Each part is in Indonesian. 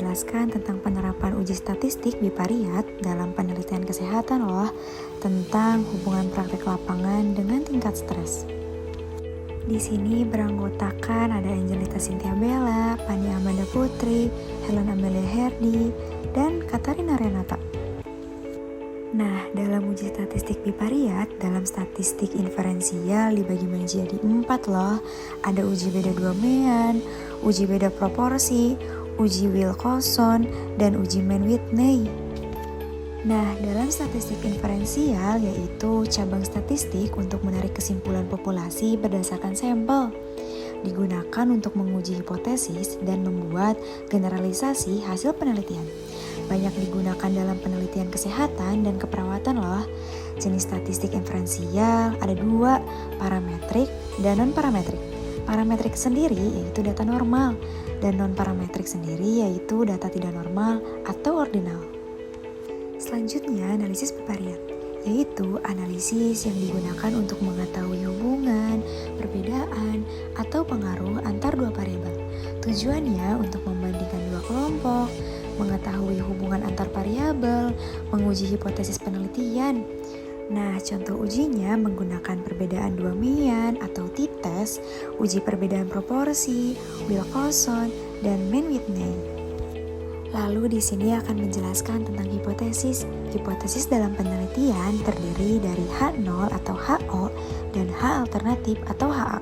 menjelaskan tentang penerapan uji statistik bivariat dalam penelitian kesehatan loh, tentang hubungan praktek lapangan dengan tingkat stres. Di sini beranggotakan ada Angelita Cynthia Bella, Pani Amanda Putri, Helen Amelia Herdy, dan Katarina Renata. Nah, dalam uji statistik bivariat, dalam statistik inferensial dibagi menjadi 4 loh. Ada uji beda Dwomean, uji beda proporsi, uji Wilcoxon, dan uji Mann-Whitney. Nah, dalam statistik inferensial yaitu cabang statistik untuk menarik kesimpulan populasi berdasarkan sampel. Digunakan untuk menguji hipotesis dan membuat generalisasi hasil penelitian. Banyak digunakan dalam penelitian kesehatan dan keperawatan loh. Jenis statistik inferensial ada 2, parametrik dan non-parametrik. Parametrik sendiri yaitu data normal, dan non-parametrik sendiri yaitu data tidak normal atau ordinal. Selanjutnya, analisis bivariat, yaitu analisis yang digunakan untuk mengetahui hubungan, perbedaan, atau pengaruh antar dua variabel. Tujuannya untuk membandingkan dua kelompok, mengetahui hubungan antar variabel, menguji hipotesis penelitian. Nah, contoh ujinya menggunakan perbedaan Dwomean atau t-test, uji perbedaan proporsi, Wilcoxon, dan Mann-Whitney. Lalu di sini akan menjelaskan tentang hipotesis. Hipotesis dalam penelitian terdiri dari H0 atau HO dan H alternatif atau HA.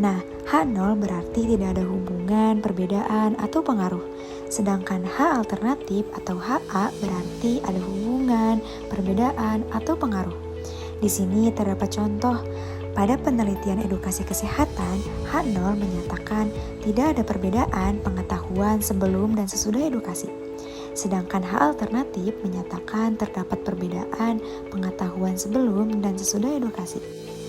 Nah, H0 berarti tidak ada hubungan, perbedaan, atau pengaruh. Sedangkan H alternatif atau HA berarti ada hubungan, perbedaan, atau pengaruh. Di sini terdapat contoh. Pada penelitian edukasi kesehatan, H0 menyatakan tidak ada perbedaan pengetahuan sebelum dan sesudah edukasi. Sedangkan H alternatif menyatakan terdapat perbedaan pengetahuan sebelum dan sesudah edukasi.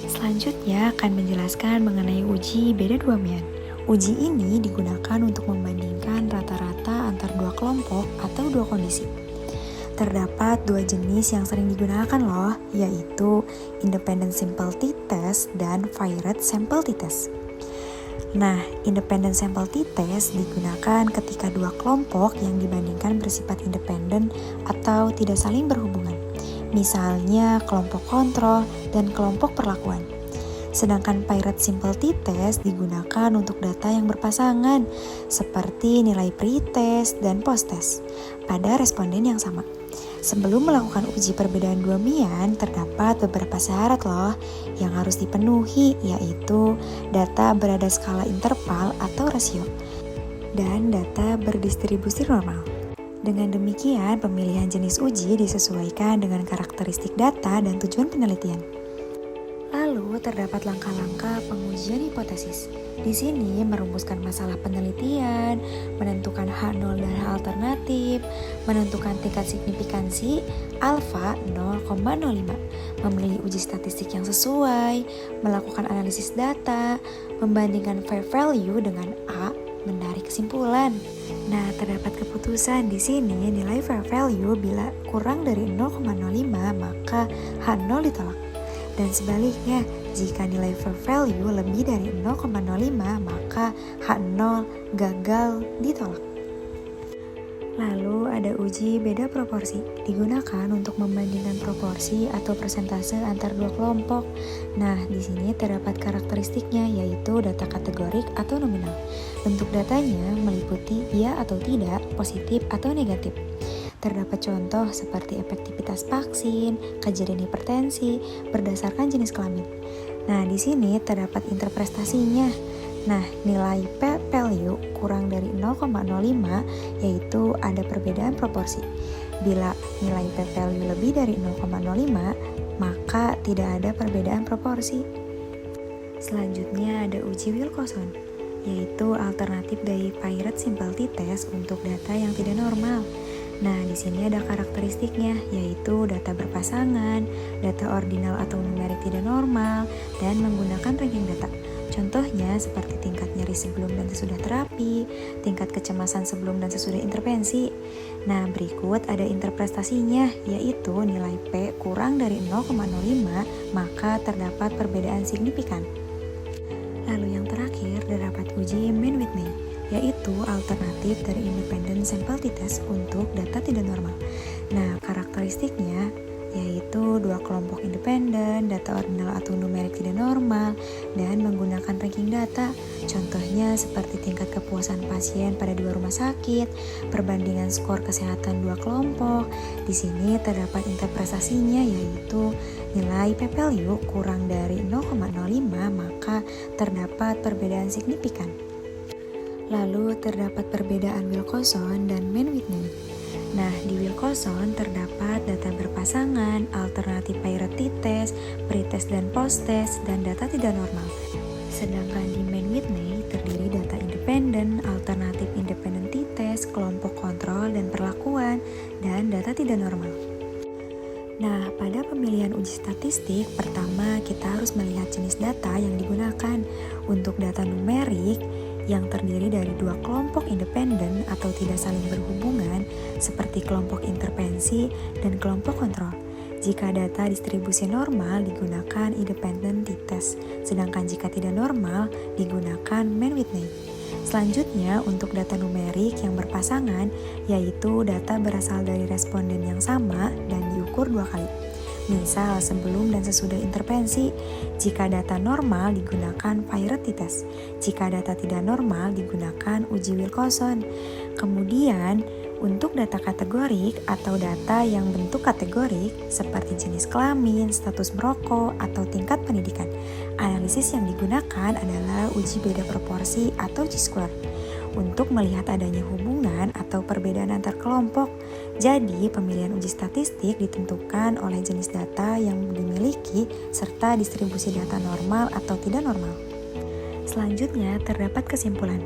Selanjutnya akan menjelaskan mengenai uji beda Dwomean. Uji ini digunakan untuk membandingkan rata-rata antar dua kelompok atau dua kondisi. Terdapat 2 jenis yang sering digunakan loh, yaitu Independent Sample T-Test dan Varied Sample T-Test. Nah, Independent Sample T-Test digunakan ketika dua kelompok yang dibandingkan bersifat independen atau tidak saling berhubungan. Misalnya kelompok kontrol dan kelompok perlakuan. Sedangkan Varied Sample T-Test digunakan untuk data yang berpasangan, seperti nilai pre-test dan post-test, pada responden yang sama. Sebelum melakukan uji perbedaan Dwomean, terdapat beberapa syarat loh yang harus dipenuhi, yaitu data berada skala interval atau rasio, dan data berdistribusi normal. Dengan demikian, pemilihan jenis uji disesuaikan dengan karakteristik data dan tujuan penelitian. Lalu terdapat langkah-langkah pengujian hipotesis. Di sini merumuskan masalah penelitian, menentukan H0 dan H alternatif, menentukan tingkat signifikansi alfa 0,05, memilih uji statistik yang sesuai, melakukan analisis data, membandingkan value dengan A, menarik kesimpulan. Nah, terdapat keputusan di sini nilai value bila kurang dari 0,05 maka H0 ditolak. Dan sebaliknya, jika nilai value lebih dari 0,05 maka H0 gagal ditolak. Lalu ada uji beda proporsi, digunakan untuk membandingkan proporsi atau persentase antar dua kelompok. Nah, di sini terdapat karakteristiknya yaitu data kategorik atau nominal. Bentuk datanya meliputi iya atau tidak, positif atau negatif. Terdapat contoh seperti efektivitas vaksin, kejadian hipertensi berdasarkan jenis kelamin. Nah, di sini terdapat interpretasinya. Nah, nilai p-value kurang dari 0,05 yaitu ada perbedaan proporsi. Bila nilai p-value lebih dari 0,05, maka tidak ada perbedaan proporsi. Selanjutnya ada uji Wilcoxon, yaitu alternatif dari Varied Sample T-Test untuk data yang tidak normal. Nah, di sini ada karakteristiknya, yaitu data berpasangan, data ordinal atau numerik tidak normal, dan menggunakan ranking data. Contohnya seperti tingkat nyeri sebelum dan sesudah terapi, tingkat kecemasan sebelum dan sesudah intervensi. Nah, berikut ada interpretasinya, yaitu nilai P kurang dari 0,05, maka terdapat perbedaan signifikan. Lalu yang terakhir terdapat uji Mann-Whitney, yaitu yaitu alternatif dari independent sample t-test untuk data tidak normal. Nah, karakteristiknya yaitu dua kelompok independen, data ordinal atau numerik tidak normal, dan menggunakan ranking data. Contohnya seperti tingkat kepuasan pasien pada dua rumah sakit, perbandingan skor kesehatan dua kelompok. Di sini terdapat interpretasinya yaitu nilai p-value kurang dari 0,05 maka terdapat perbedaan signifikan. Lalu terdapat perbedaan Wilcoxon dan Mann-Whitney. Nah, di Wilcoxon terdapat data berpasangan, alternatif paired t-test, pre-test dan post-test, dan data tidak normal. Sedangkan di Mann-Whitney terdiri data independen, alternatif independent t-test, kelompok kontrol dan perlakuan, dan data tidak normal. Nah, pada pemilihan uji statistik, pertama kita harus melihat jenis data yang digunakan. Untuk data numerik, yang terdiri dari dua kelompok independen atau tidak saling berhubungan seperti kelompok intervensi dan kelompok kontrol. Jika data distribusi normal digunakan independent t-test, sedangkan jika tidak normal digunakan Mann-Whitney. Selanjutnya untuk data numerik yang berpasangan, yaitu data berasal dari responden yang sama dan diukur dua kali. Misal sebelum dan sesudah intervensi. Jika data normal digunakan paired t-test. Jika data tidak normal digunakan uji Wilcoxon. Kemudian untuk data kategorik atau data yang bentuk kategorik seperti jenis kelamin, status merokok, atau tingkat pendidikan, analisis yang digunakan adalah uji beda proporsi atau chi-square untuk melihat adanya hubungan atau perbedaan antar kelompok. Jadi, pemilihan uji statistik ditentukan oleh jenis data yang dimiliki serta distribusi data normal atau tidak normal. Selanjutnya, terdapat kesimpulan.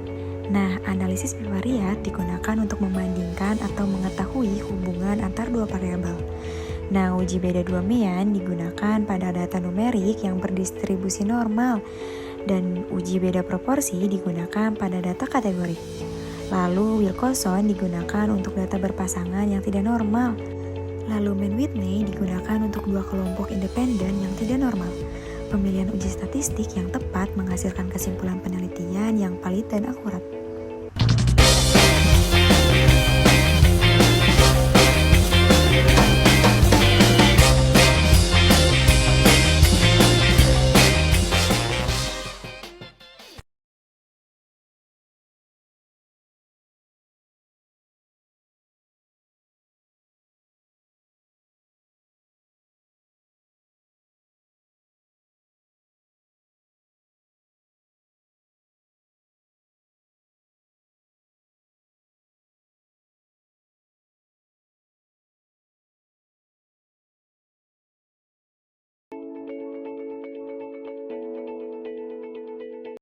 Nah, analisis bivariat digunakan untuk membandingkan atau mengetahui hubungan antar dua variabel. Nah, uji beda dua Mean digunakan pada data numerik yang berdistribusi normal, dan uji beda proporsi digunakan pada data kategorik. Lalu Wilcoxon digunakan untuk data berpasangan yang tidak normal. Lalu Mann-Whitney digunakan untuk dua kelompok independen yang tidak normal. Pemilihan uji statistik yang tepat menghasilkan kesimpulan penelitian yang valid dan akurat.